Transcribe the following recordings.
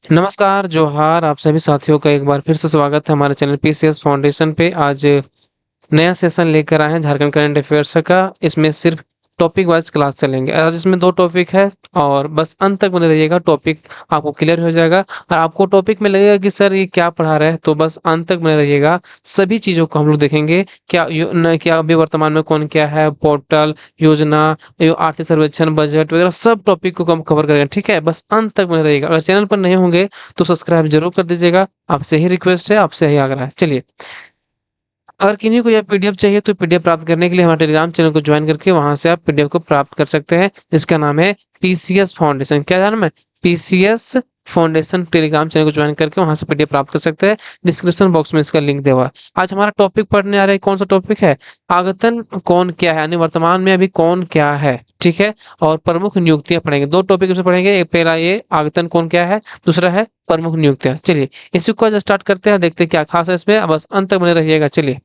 नमस्कार, जोहार आप सभी साथियों का एक बार फिर से स्वागत है हमारे चैनल पीसीएस फाउंडेशन पे। आज नया सेशन लेकर आए हैं झारखंड करंट अफेयर्स का। इसमें सिर्फ टॉपिक वाइज क्लास चलेंगे। आज इसमें 2 टॉपिक है और बस अंत तक बने रहिएगा, टॉपिक आपको क्लियर हो जाएगा। और आपको टॉपिक में लगेगा कि सर ये क्या पढ़ा रहे हैं, तो बस अंत तक बने रहिएगा। सभी चीज़ों को हम लोग देखेंगे। क्या अभी वर्तमान में कौन क्या है, पोर्टल, योजना, यो आर्थिक सर्वेक्षण, बजट वगैरह सब टॉपिक को हम कवर करेंगे, ठीक है? बस अंत तक बने रहिएगा। अगर चैनल पर नए होंगे तो सब्सक्राइब जरूर कर दीजिएगा। आपसे ही रिक्वेस्ट है, आपसे ही आग्रह है। चलिए, अगर किन्हीं को यह पीडीएफ चाहिए तो पीडीएफ प्राप्त करने के लिए हमारे टेलीग्राम चैनल को ज्वाइन करके वहां से आप पीडीएफ को प्राप्त कर सकते हैं। इसका नाम है पीसीएस फाउंडेशन। क्या नाम है? PCS foundation. टेलीग्राम चैनल को ज्वाइन करके वहां से पीडीएफ प्राप्त कर सकते हैं। डिस्क्रिप्शन बॉक्स में इसका लिंक दिया हुआ है। आज हमारा टॉपिक पढ़ने आ रहा है। कौन सा टॉपिक है? आगतन कौन क्या है, यानी वर्तमान में अभी कौन क्या है, ठीक है? और प्रमुख नियुक्तियां पढ़ेंगे। 2 टॉपिक से पढ़ेंगे। एक पहला ये आगतन कौन क्या है, दूसरा है प्रमुख नियुक्तियां। चलिए, इसी को आज स्टार्ट करते हैं, देखते हैं क्या खास है इसमें। बस अंत तक बने रहिएगा। चलिए,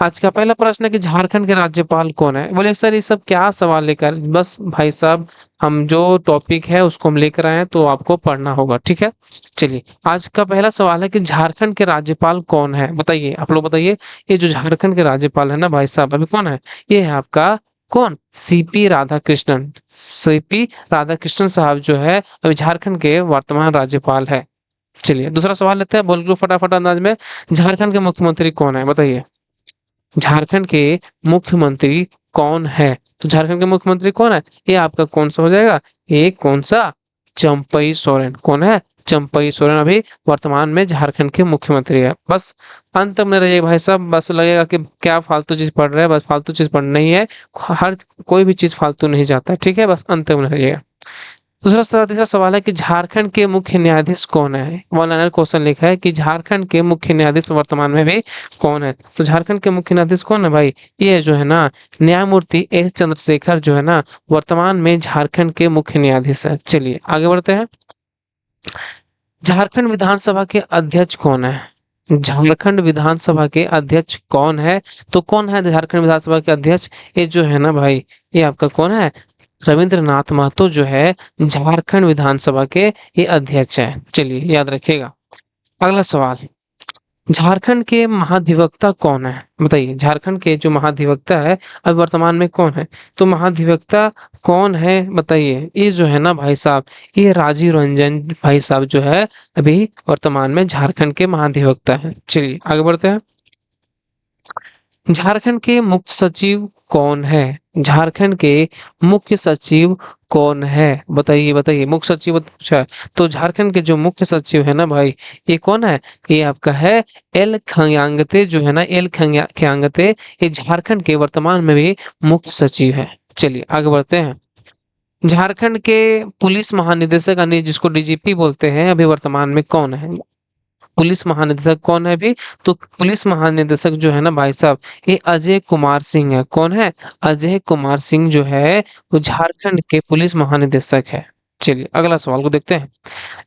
आज का पहला प्रश्न है कि झारखंड के राज्यपाल कौन है? बोले सर ये सब क्या सवाल लेकर? बस भाई साहब, हम जो टॉपिक है उसको हम लेकर आए हैं तो आपको पढ़ना होगा, ठीक है? चलिए, आज का पहला सवाल है कि झारखंड के राज्यपाल कौन है? बताइए, आप लोग बताइए। ये जो झारखंड के राज्यपाल है ना भाई साहब, अभी कौन है? ये है आपका कौन? सीपी राधाकृष्णन। सीपी राधाकृष्णन साहब जो है अभी झारखंड के वर्तमान राज्यपाल है। चलिए, दूसरा सवाल लेते हैं, बोल लो फटाफट अंदाज में। झारखंड के मुख्यमंत्री कौन है? बताइए। झारखंड के मुख्यमंत्री कौन है? तो झारखंड के मुख्यमंत्री कौन है? ये आपका कौन सा हो जाएगा? ये कौन सा? चंपई सोरेन। कौन है? चंपई सोरेन अभी वर्तमान में झारखंड के मुख्यमंत्री है। बस अंत में रहिए भाई साहब। बस लगेगा कि क्या फालतू चीज पढ़ रहे हैं, बस फालतू चीज पढ़ नहीं है। हर कोई भी चीज फालतू नहीं जाता है, ठीक है? बस अंत में रहिएगा। तीसरा सवाल है कि झारखंड के मुख्य न्यायाधीश कौन है? वन लाइनर क्वेश्चन लिखा है कि झारखंड के मुख्य न्यायाधीश वर्तमान में भी कौन है? तो झारखंड के मुख्य न्यायाधीश कौन है भाई? ये जो है ना, न्यायमूर्ति एस चंद्रशेखर जो है ना, वर्तमान में झारखंड के मुख्य न्यायाधीश है। चलिए आगे बढ़ते हैं। झारखंड विधानसभा के अध्यक्ष कौन है? झारखंड विधानसभा के अध्यक्ष कौन है? तो कौन है झारखंड विधानसभा के अध्यक्ष? ये जो है ना भाई, ये आपका कौन है? रविंद्रनाथ महतो जो है झारखंड विधानसभा के ये अध्यक्ष है। चलिए याद रखिएगा। अगला सवाल, झारखंड के महाधिवक्ता कौन है? बताइए, झारखंड के जो महाधिवक्ता है अब वर्तमान में कौन है? तो महाधिवक्ता कौन है बताइए। ये जो है ना भाई साहब, ये राजीव रंजन भाई साहब जो है अभी वर्तमान में झारखंड के महाधिवक्ता है। चलिए आगे बढ़ते हैं। झारखंड के मुख्य सचिव कौन है? झारखंड के मुख्य सचिव कौन है? बताइए बताइए, मुख्य सचिव पूछा है। तो झारखंड के जो मुख्य सचिव है ना भाई, ये कौन है? ये आपका है एल खंगांगते जो है ना, खंगांगते। ये झारखंड के वर्तमान में भी मुख्य सचिव है। चलिए आगे बढ़ते हैं। झारखंड के पुलिस महानिदेशक यानी जिसको डीजीपी बोलते हैं अभी वर्तमान में कौन है? पुलिस महानिदेशक कौन है अभी? तो पुलिस महानिदेशक जो है ना भाई साहब, ये अजय कुमार सिंह है। कौन है? अजय कुमार सिंह जो है वो झारखंड के पुलिस महानिदेशक है। चलिए अगला सवाल को देखते हैं।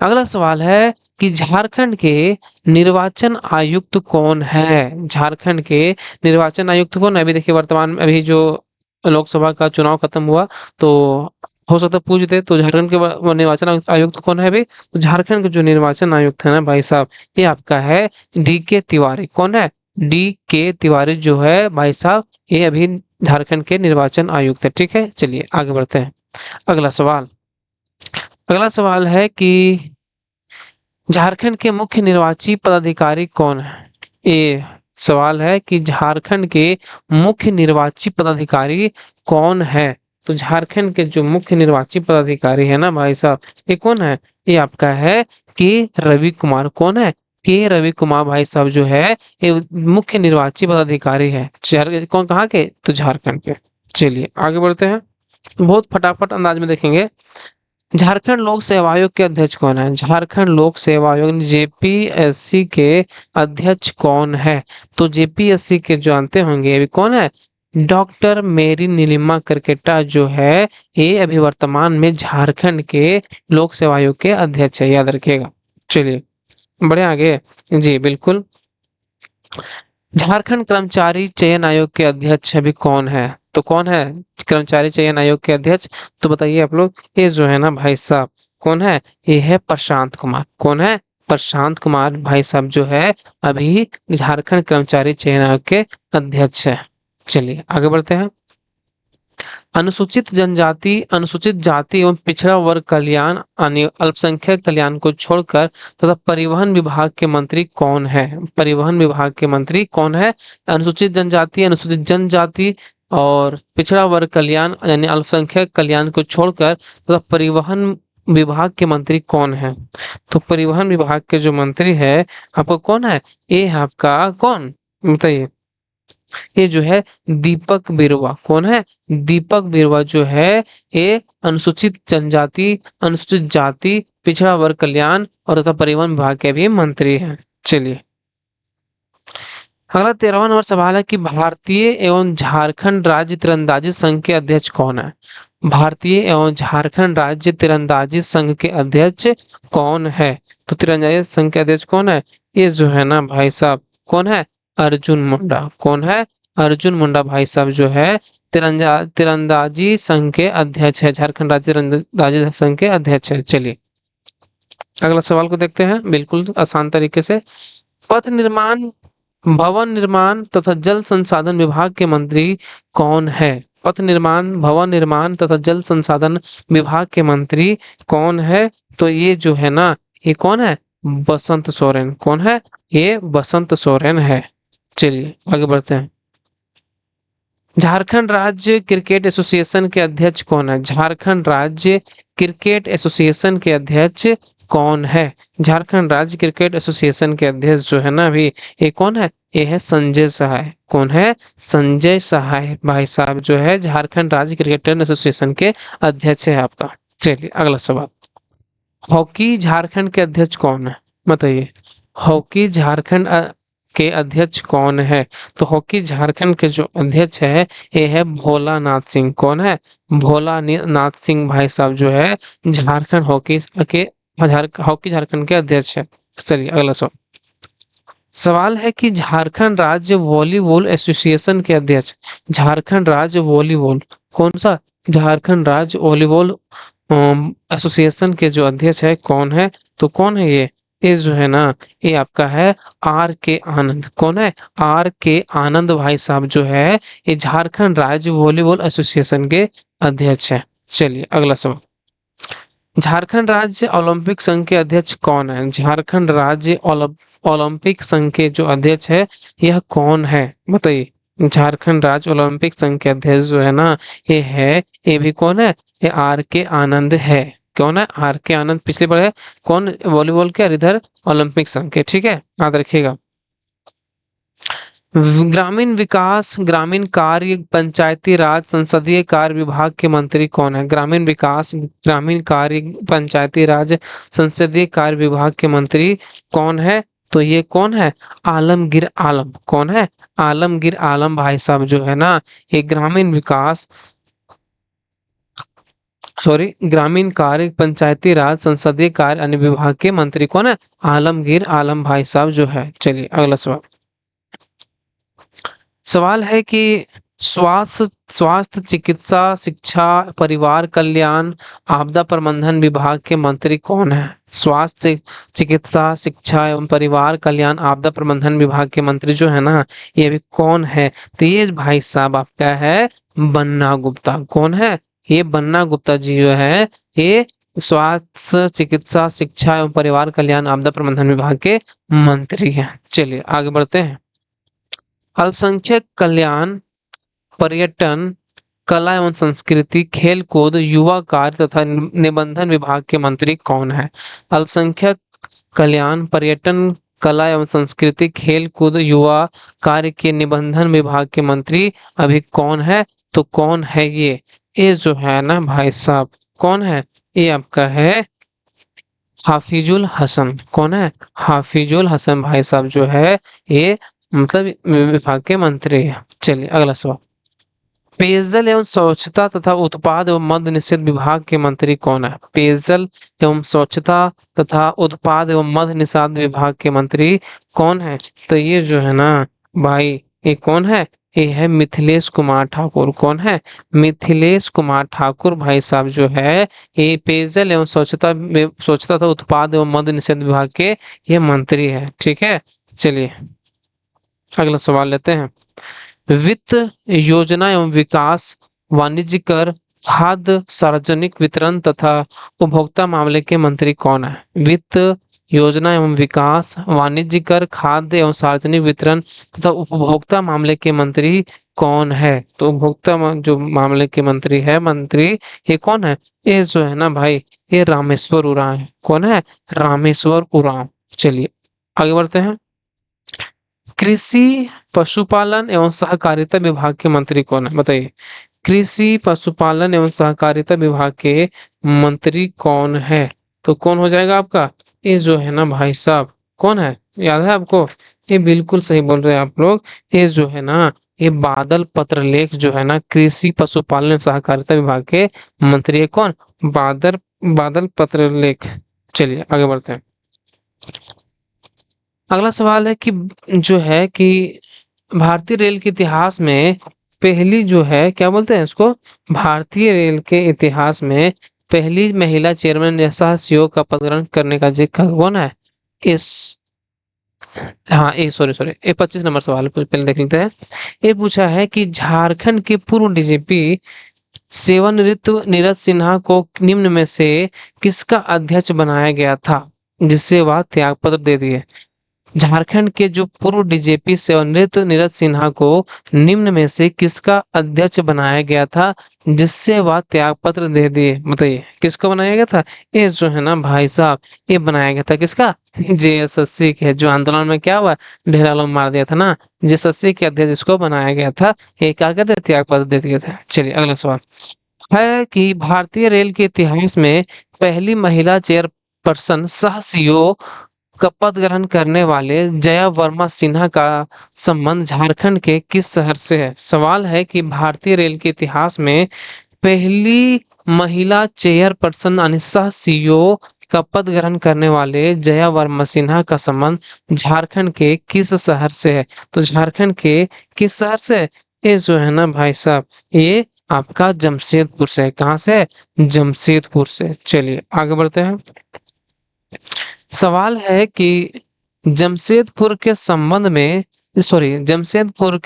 अगला सवाल है कि झारखंड के निर्वाचन आयुक्त कौन है? झारखंड के निर्वाचन आयुक्त कौन है? अभी देखिए, वर्तमान में अभी जो लोकसभा का चुनाव खत्म हुआ, तो हो सकता है पूछ दे, तो झारखंड के निर्वाचन आयुक्त कौन है अभी? तो झारखंड के जो निर्वाचन आयुक्त है ना भाई साहब, ये आपका है डी के तिवारी। कौन है? डी के तिवारी जो है भाई साहब, ये अभी झारखंड के निर्वाचन आयुक्त है, ठीक है? चलिए आगे बढ़ते हैं। अगला सवाल, अगला सवाल है कि झारखंड के मुख्य निर्वाची पदाधिकारी कौन है? ये सवाल है कि झारखंड के मुख्य निर्वाची पदाधिकारी कौन है? तो झारखंड के जो मुख्य निर्वाची पदाधिकारी है ना भाई साहब, ये कौन है? ये आपका है के रवि कुमार। कौन है? के रवि कुमार भाई साहब जो है ये मुख्य निर्वाची पदाधिकारी है। कौन, कहाँ के? तो झारखंड के। चलिए आगे बढ़ते हैं, बहुत फटाफट अंदाज में देखेंगे। झारखंड लोक सेवा आयोग के अध्यक्ष कौन है? झारखंड लोक सेवा आयोग जेपीएससी के अध्यक्ष कौन है? तो जेपीएससी के जानते होंगे अभी कौन है? डॉक्टर मेरी नीलिमा करकेटा जो है ये अभी वर्तमान में झारखंड के लोक सेवा आयोग के अध्यक्ष है, याद रखिएगा। चलिए बढ़े आगे। जी बिल्कुल। झारखंड कर्मचारी चयन आयोग के अध्यक्ष अभी कौन है? तो कौन है कर्मचारी चयन आयोग के अध्यक्ष? तो बताइए आप लोग। ये जो है ना भाई साहब, कौन है? ये है प्रशांत कुमार। कौन है? प्रशांत कुमार भाई साहब जो है अभी झारखंड कर्मचारी चयन आयोग के अध्यक्ष है। चलिए आगे बढ़ते हैं। अनुसूचित जाति एवं पिछड़ा वर्ग कल्याण अल्पसंख्यक कल्याण को छोड़कर तथा परिवहन विभाग के मंत्री कौन है? परिवहन विभाग के मंत्री कौन है? अनुसूचित जनजाति और पिछड़ा वर्ग कल्याण यानी अल्पसंख्यक कल्याण को छोड़कर तथा परिवहन विभाग के मंत्री कौन है? तो परिवहन विभाग के जो मंत्री है आपको कौन है? ये है आपका कौन, बताइए? ये जो है दीपक बिरुवा। कौन है? दीपक बिरुवा जो है ये अनुसूचित जनजाति, अनुसूचित जाति, पिछड़ा वर्ग कल्याण और तथा परिवहन विभाग के भी मंत्री हैं। चलिए अगला 13वां नंबर सवाल है कि भारतीय एवं झारखंड राज्य तीरंदाजी संघ के अध्यक्ष कौन है? भारतीय एवं झारखंड राज्य तीरंदाजी संघ के अध्यक्ष कौन है? तो तीरंदाजी संघ के अध्यक्ष कौन है? ये जो है ना भाई साहब कौन है? अर्जुन मुंडा। कौन है? अर्जुन मुंडा भाई साहब जो है तीरंदाजी संघ के अध्यक्ष है, झारखंड राज्य तीरंदाजी संघ के अध्यक्ष है। चलिए अगला सवाल को देखते हैं बिल्कुल आसान तरीके से। पथ निर्माण, भवन निर्माण तथा जल संसाधन विभाग के मंत्री कौन है? पथ निर्माण, भवन निर्माण तथा जल संसाधन विभाग के मंत्री कौन है? तो ये जो है ना ये कौन है? बसंत सोरेन। कौन है? ये बसंत सोरेन है। चलिए आगे बढ़ते हैं। झारखंड राज्य क्रिकेट एसोसिएशन के अध्यक्ष कौन है? झारखंड राज्य क्रिकेट एसोसिएशन के अध्यक्ष कौन है? झारखंड राज्य क्रिकेट एसोसिएशन के अध्यक्ष जो है ना अभी ये कौन है? ये है संजय सहाय। कौन है? संजय सहाय भाई साहब जो है झारखंड राज्य क्रिकेट एसोसिएशन के अध्यक्ष है आपका। चलिए अगला सवाल। हॉकी झारखंड के अध्यक्ष कौन है? बताइए हॉकी झारखंड के अध्यक्ष कौन है? तो हॉकी झारखंड के जो अध्यक्ष है ये है भोलानाथ सिंह। कौन है? भोलानाथ सिंह भाई साहब जो है झारखंड हॉकी झारखंड के अध्यक्ष है। चलिए अगला सवाल है कि झारखंड राज्य वॉलीबॉल एसोसिएशन के अध्यक्ष, झारखंड राज्य वॉलीबॉल कौन सा? झारखंड राज्य वॉलीबॉल एसोसिएशन के जो अध्यक्ष है कौन है? तो कौन है ये जो है ना ये आपका है आर के आनंद। कौन है? आर के आनंद भाई साहब जो है ये झारखंड राज्य वॉलीबॉल एसोसिएशन के अध्यक्ष है। चलिए अगला सवाल। झारखंड राज्य ओलंपिक संघ के अध्यक्ष कौन है? झारखंड राज्य ओलंपिक संघ के जो अध्यक्ष है यह कौन है? बताइए झारखंड राज्य ओलंपिक संघ के अध्यक्ष जो है ना ये भी कौन है? ये आर के आनंद है। कौन है? आर के आनंद। पिछले बार है कौन? वॉलीबॉल के और इधर ओलंपिक संघ के। ठीक है याद रखिएगा। ग्रामीण विकास, ग्रामीण कार्य, पंचायती राज, संसदीय कार्य विभाग के मंत्री कौन है? ग्रामीण विकास, ग्रामीण कार्य, पंचायती राज, संसदीय कार्य विभाग के मंत्री कौन है? तो ये कौन है? आलमगीर आलम। कौन है? आलमगीर आलम भाई साहब जो है ना ये ग्रामीण कार्य, पंचायती राज, संसदीय कार्य अन्य विभाग के मंत्री कौन है? आलमगीर आलम भाई साहब जो है। चलिए अगला सवाल है कि स्वास्थ्य, चिकित्सा, शिक्षा, परिवार कल्याण, आपदा प्रबंधन विभाग के मंत्री कौन है? स्वास्थ्य, चिकित्सा, शिक्षा एवं परिवार कल्याण, आपदा प्रबंधन विभाग के मंत्री जो है ना ये भी कौन है? तो ये भाई साहब आपका है बन्ना गुप्ता। कौन है? ये बन्ना गुप्ता जी जो है ये स्वास्थ्य, चिकित्सा, शिक्षा एवं परिवार कल्याण, आपदा प्रबंधन विभाग के मंत्री हैं। चलिए आगे बढ़ते हैं। अल्पसंख्यक कल्याण, पर्यटन, कला एवं संस्कृति, खेल कूद, युवा कार्य तथा निबंधन विभाग के मंत्री कौन है? अल्पसंख्यक कल्याण, पर्यटन, कला एवं संस्कृति, खेल कूद, युवा कार्य के निबंधन विभाग के मंत्री अभी कौन है? तो कौन है ये जो है ना भाई साहब कौन है? ये आपका है हाफिजुल हसन। कौन है? हाफिजुल हसन भाई साहब जो है ये मतलब विभाग के मंत्री है। चलिए अगला सवाल। पेयजल एवं स्वच्छता तथा उत्पाद एवं मद्य निषेध विभाग के मंत्री कौन है? पेयजल एवं स्वच्छता तथा उत्पाद एवं मद्य निषेध विभाग के मंत्री कौन है? तो ये जो है ना भाई ये कौन है? ये है मिथिलेश कुमार ठाकुर। कौन है? मिथिलेश कुमार ठाकुर भाई साहब जो है ये पेयजल एवं स्वच्छता तथा उत्पाद एवं मद्य निषेध विभाग के ये मंत्री है। ठीक है, चलिए अगला सवाल लेते हैं। वित्त, योजना एवं विकास, वाणिज्य कर, खाद्य, सार्वजनिक वितरण तथा उपभोक्ता मामले के मंत्री कौन है? वित्त, योजना एवं विकास, वाणिज्य कर, खाद्य एवं सार्वजनिक वितरण तथा उपभोक्ता मामले के मंत्री कौन है? तो जो मामले के मंत्री है, मंत्री ये कौन है? ये जो है ना भाई, ये रामेश्वर उरांव है। कौन है? रामेश्वर उरांव। चलिए आगे बढ़ते हैं। कृषि, पशुपालन एवं सहकारिता विभाग के मंत्री कौन है? बताइए। कृषि, पशुपालन एवं सहकारिता विभाग के मंत्री कौन है? तो कौन हो जाएगा आपका? ये जो है ना भाई साहब, कौन है? याद है आपको? ये बिल्कुल सही बोल रहे हैं आप लोग। ये जो है ना, ये बादल पत्रलेख जो है ना, कृषि, पशुपालन एवं सहकारिता विभाग के मंत्री है। कौन? बादल बादल पत्रलेख। चलिए आगे बढ़ते हैं। अगला सवाल है कि जो है कि भारतीय रेल के इतिहास में पहली जो है, क्या बोलते हैं इसको, भारतीय रेल के इतिहास में पहली महिला चेयरमैन या सह सीईओ का पद ग्रहण करने का जिक्र कौन है? इस हाँ, ये सॉरी सॉरी, ये 25 नंबर सवाल पहले देख लेते हैं। ये पूछा है कि झारखंड के पूर्व डीजीपी सेवानिवृत्त नीरज सिन्हा को निम्न में से किसका अध्यक्ष बनाया गया था जिससे वह त्यागपत्र दे दिए? झारखंड के जो पूर्व डीजीपी सेवानिवृत्त नीरज सिन्हा को निम्न में से किसका अध्यक्ष बनाया गया था जिससे वह त्यागपत्र दे दिए? बताइए किसको बनाया गया था? ये जो है ना भाई साहब, ये बनाया गया था किसका? जेएसएससी के, जो आंदोलन में क्या हुआ, ढेर लोग मार दिया था ना, जेएसएससी के अध्यक्ष जिसको बनाया गया था, ये क्या कहते, त्यागपत्र दे दिए थे। चलिए अगला सवाल है कि भारतीय रेल के इतिहास में पहली महिला चेयरपर्सन सह सीईओ का पद ग्रहण करने वाले जया वर्मा सिन्हा का संबंध झारखंड के किस शहर से है? सवाल है कि भारतीय रेल के इतिहास में पहली महिला चेयरपर्सन यानी सह सीईओ का पद ग्रहण करने वाले जया वर्मा सिन्हा का संबंध झारखंड के किस शहर से है? तो झारखंड के किस शहर से? ये जो है ना भाई साहब, ये आपका जमशेदपुर से है। कहाँ से? जमशेदपुर से। चलिए आगे बढ़ते हैं। सवाल है कि जमशेदपुर के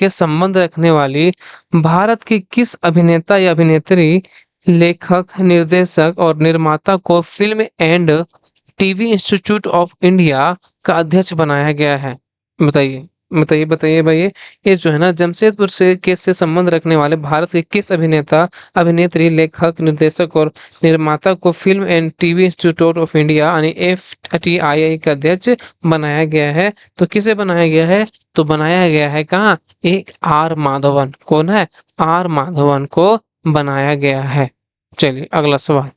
संबंध रखने वाली भारत की किस अभिनेता या अभिनेत्री, लेखक, निर्देशक और निर्माता को film and TV institute of India का अध्यक्ष बनाया गया है? बताइए बताइए बताइए भाई। ये जो है ना, जमशेदपुर से संबंध रखने वाले भारत के किस अभिनेता, अभिनेत्री, लेखक, निर्देशक और निर्माता को film and TV institute of India यानी FTII का अध्यक्ष बनाया गया है? तो किसे बनाया गया है? तो बनाया गया है कहाँ, एक आर माधवन। कौन है? आर माधवन को बनाया गया है। चलिए अगला सवाल।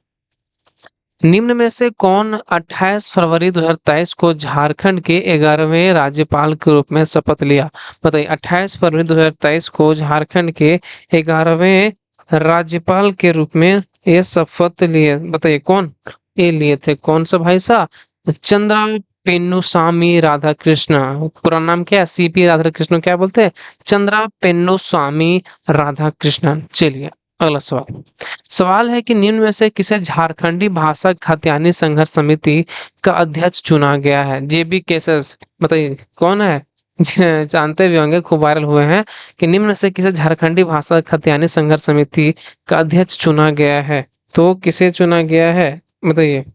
निम्न में से कौन 28 फरवरी 2023 को झारखंड के 11वें राज्यपाल के रूप में शपथ लिया? बताइए 28 फरवरी 2023 को झारखंड के 11वें राज्यपाल के रूप में ये शपथ लिए। बताइए कौन ये लिए थे? कौन सा भाई साहब? चंद्रा पेन्नुसामी राधाकृष्ण। पूरा नाम क्या है? CP राधाकृष्ण। क्या बोलते हैं? चंद्रा पेन्नुसामी राधाकृष्णन। चलिए अगला सवाल है कि निम्न में से किसे झारखंडी भाषा खाद्यान्नी संघर्ष समिति का अध्यक्ष चुना गया है? JB cases. बताइए कौन है? जानते भी होंगे, खूब वायरल हुए हैं कि निम्न में से किसे झारखंडी भाषा खाद्यान्नी संघर्ष समिति का अध्यक्ष चुना गया है? तो किसे चुना गया है? बताइए।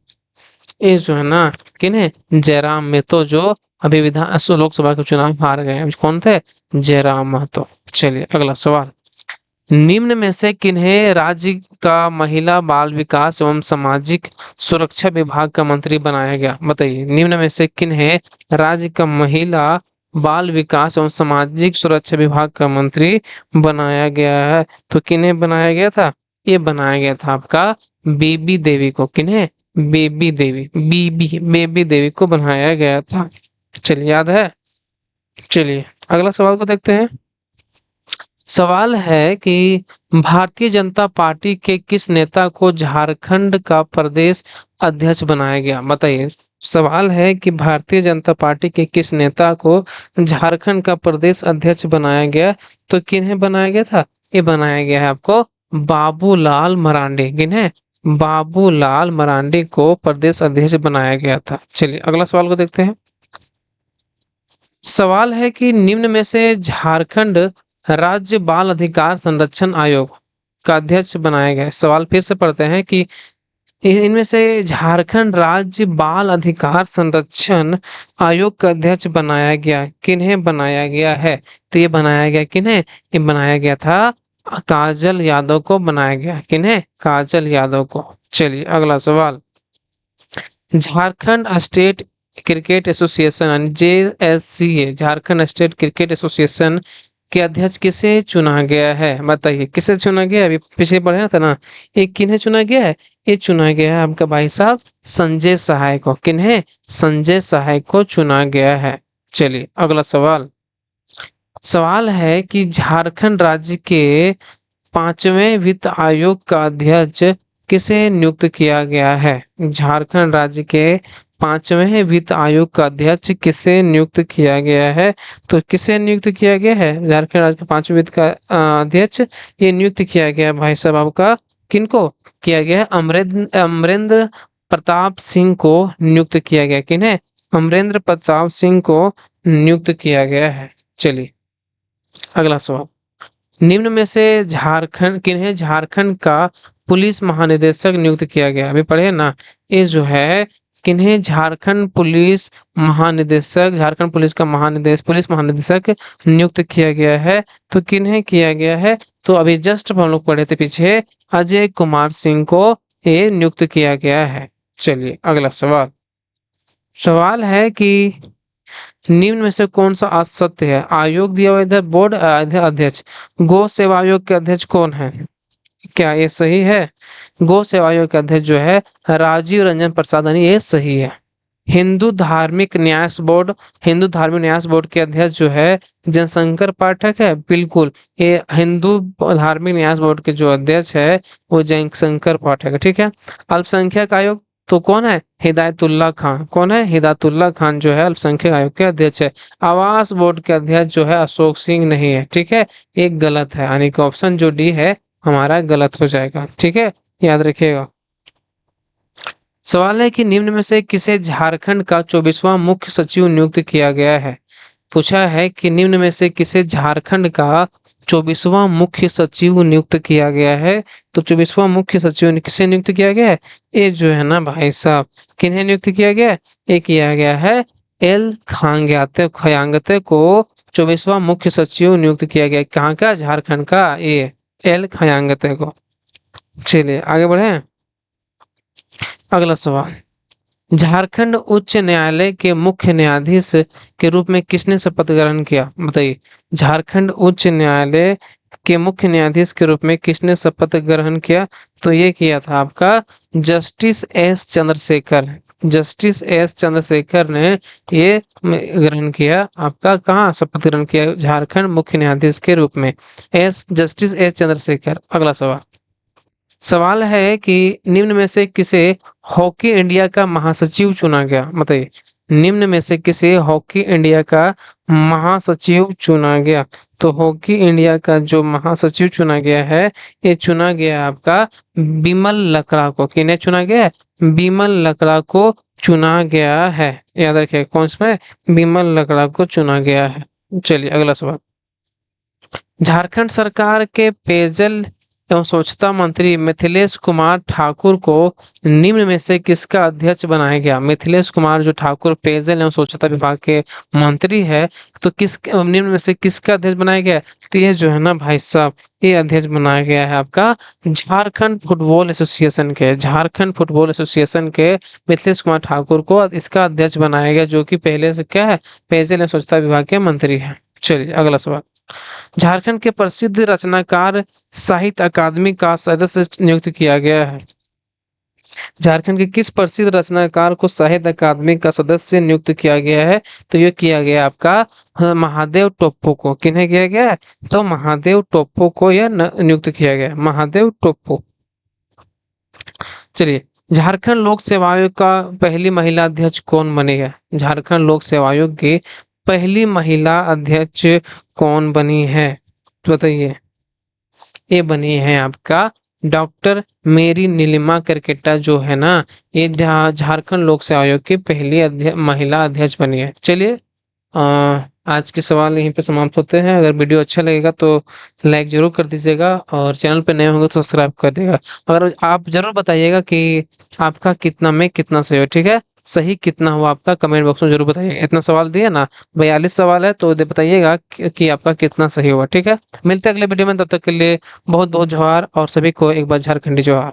ये जो है ना, किन्हें? जयराम महतो, जो अभी लोकसभा के चुनाव हार गए हैं। कौन थे? जयराम महतो। चलिए अगला सवाल। निम्न में से किन्हें राज्य का महिला बाल विकास एवं सामाजिक सुरक्षा विभाग का मंत्री बनाया गया? बताइए निम्न में से किन्हें राज्य का महिला बाल विकास एवं सामाजिक सुरक्षा विभाग का मंत्री बनाया गया है? तो किन्हें बनाया गया था? ये बनाया गया था आपका बेबी देवी को। किन्हें? बेबी देवी को बनाया गया था। चलिए याद है। चलिए अगला सवाल को देखते हैं। सवाल है कि भारतीय जनता पार्टी के किस नेता को झारखंड का प्रदेश अध्यक्ष बनाया गया? बताइए सवाल है कि भारतीय जनता पार्टी के किस नेता को झारखंड का प्रदेश अध्यक्ष बनाया गया? तो किन्हें बनाया गया था? ये बनाया गया है आपको बाबूलाल मरांडी। किन्हें? बाबूलाल मरांडी को प्रदेश अध्यक्ष बनाया गया था। चलिए अगला सवाल को देखते हैं। सवाल है कि निम्न में से झारखंड राज्य बाल अधिकार संरक्षण आयोग का अध्यक्ष बनाया गया है। सवाल फिर से पढ़ते हैं कि इनमें से झारखंड राज्य बाल अधिकार संरक्षण आयोग का अध्यक्ष बनाया गया, किन्हें बनाया गया है? तो ये बनाया गया किन्हें? ये बनाया गया था काजल यादव को बनाया गया। किन्हें? काजल यादव को। चलिए अगला सवाल। Jharkhand state cricket association JSCA Jharkhand state cricket association के अध्यक्ष किसे चुना गया है? बताइए किसे चुना गया है? अभी पीछे पढ़े था ना, ये किन्हें चुना गया है? ये चुना गया है आपका भाई साहब संजय सहाय को। किन्हें? संजय सहाय को चुना गया है। चलिए अगला सवाल। सवाल है कि झारखंड राज्य के 5वें वित्त आयोग का अध्यक्ष किसे नियुक्त किया गया है? झारखंड राज्य के 5वें वित्त आयोग का अध्यक्ष किसे नियुक्त किया गया है? तो किसे नियुक्त किया गया है? झारखंड राज्य के 5वें वित्त का अध्यक्ष ये नियुक्त किया गया भाई साहब आपका, किनको किया गया है? अमरेंद्र प्रताप सिंह को नियुक्त किया गया। किन्हें? अमरेंद्र प्रताप सिंह को नियुक्त किया गया है। चलिए अगला सवाल। निम्न में से झारखंड किन्हें झारखंड का पुलिस महानिदेशक नियुक्त किया गया? अभी पढ़े ना, ये जो है किन्हें झारखंड पुलिस महानिदेशक, झारखंड पुलिस का पुलिस महानिदेशक नियुक्त किया गया है? तो किन्हें किया गया है? तो अभी जस्ट हम लोग पढ़े थे पीछे, अजय कुमार सिंह को ये नियुक्त किया गया है। चलिए अगला सवाल। सवाल है कि निम्न में से कौन सा असत्य है? आयोग दिया हुआ इधर बोर्ड इधर अध्यक्ष। गौ सेवा आयोग के अध्यक्ष कौन है? क्या ये सही है? गौ सेवा आयोग के अध्यक्ष जो है राजीव रंजन प्रसाद, ये सही है। हिंदू धार्मिक न्यास बोर्ड, हिंदू धार्मिक न्यास बोर्ड के अध्यक्ष जो है जनशंकर पाठक है। बिल्कुल, ये हिंदू धार्मिक न्यास बोर्ड के जो अध्यक्ष है वो जनशंकर पाठक है। ठीक है। अल्पसंख्यक आयोग तो कौन है? हिदायतुल्लाह खान। कौन है? हिदायतुल्लाह खान जो है अल्पसंख्यक आयोग के अध्यक्ष है। आवास बोर्ड के अध्यक्ष जो है अशोक सिंह नहीं है। ठीक है, एक गलत है, यानी कि ऑप्शन जो डी है हमारा गलत हो जाएगा। ठीक है, याद रखिएगा। सवाल है कि निम्न में से किसे झारखंड का 24वां मुख्य सचिव नियुक्त किया गया है? पूछा है कि निम्न में से किसे झारखंड का 24वां मुख्य सचिव नियुक्त किया गया है? तो 24वां मुख्य सचिव किसे नियुक्त किया गया है? ये जो है ना भाई साहब, किन्हें नियुक्त किया गया है? ये किया गया है एल खयांगते को 24वां मुख्य सचिव नियुक्त किया गया। कहाँ का? झारखंड का, ये एल खयांगते को। चलिए आगे बढ़े। अगला सवाल। झारखंड उच्च न्यायालय के मुख्य न्यायाधीश के रूप में किसने शपथ ग्रहण किया? बताइए। झारखंड उच्च न्यायालय के मुख्य न्यायाधीश के रूप में किसने शपथ ग्रहण किया? तो ये किया था आपका justice S Chandrashekhar. Justice S Chandrashekhar ने ये ग्रहण किया आपका, कहाँ शपथ ग्रहण किया? झारखंड मुख्य न्यायाधीश के रूप में जस्टिस एस चंद्रशेखर। अगला सवाल। सवाल है कि निम्न में से किसे हॉकी इंडिया का महासचिव चुना गया? बताइए। निम्न में से किसे हॉकी इंडिया का महासचिव चुना गया? तो हॉकी इंडिया का जो महासचिव चुना गया है, ये चुना गया आपका बिमल लकड़ा को। किन्हें चुना गया है? बिमल लकड़ा को चुना गया है। याद रखिए कौन सा? बिमल लकड़ा को चुना गया है। चलिए अगला सवाल। झारखंड सरकार के पेयजल एवं स्वच्छता मंत्री मिथिलेश कुमार ठाकुर को निम्न में से किसका अध्यक्ष बनाया गया? मिथिलेश कुमार जो ठाकुर पेयजल एवं स्वच्छता विभाग के मंत्री है, तो किस निम्न में से किसका अध्यक्ष बनाया गया? तो ये जो है ना भाई साहब, ये अध्यक्ष बनाया गया है आपका झारखंड फुटबॉल एसोसिएशन के। झारखंड फुटबॉल एसोसिएशन के मिथिलेश कुमार ठाकुर को इसका अध्यक्ष बनाया गया, जो कि पहले से क्या है, पेयजल एवं स्वच्छता विभाग के मंत्री है। चलिए अगला सवाल। झारखंड के प्रसिद्ध रचनाकार साहित्य अकादमी का सदस्य नियुक्त किया गया है? झारखंड के किस प्रसिद्ध रचनाकार को साहित्य अकादमी का सदस्य नियुक्त किया गया है? तो ये किया गया आपका महादेव टोप्पो को। किन्हें किया गया है? तो महादेव टोप्पो को यह नियुक्त किया गया, महादेव टोप्पो। चलिए झारखंड लोक सेवा आयोग का पहली महिला अध्यक्ष कौन बनी है? झारखंड लोक सेवा आयोग की पहली महिला अध्यक्ष कौन बनी है? तो बताइए। ये बनी है आपका डॉक्टर मेरी नीलिमा करकेटा जो है ना, ये झारखंड लोक सेवा आयोग की पहली महिला अध्यक्ष बनी है। चलिए, अ, आज के सवाल यहीं पे समाप्त होते हैं। अगर वीडियो अच्छा लगेगा तो लाइक ज़रूर कर दीजिएगा और चैनल पे नए होंगे तो सब्सक्राइब कर देगा। और आप ज़रूर बताइएगा कि आपका कितना में कितना सही हो, ठीक है? सही कितना हुआ आपका कमेंट बॉक्स में ज़रूर बताइएगा। इतना सवाल दिए ना, 42 सवाल है तो बताइएगा कि आपका कितना सही हुआ, ठीक है? मिलते हैं अगले वीडियो में, तब तक के लिए बहुत-बहुत जोहार और सभी को एक बार झारखंडी जोहार।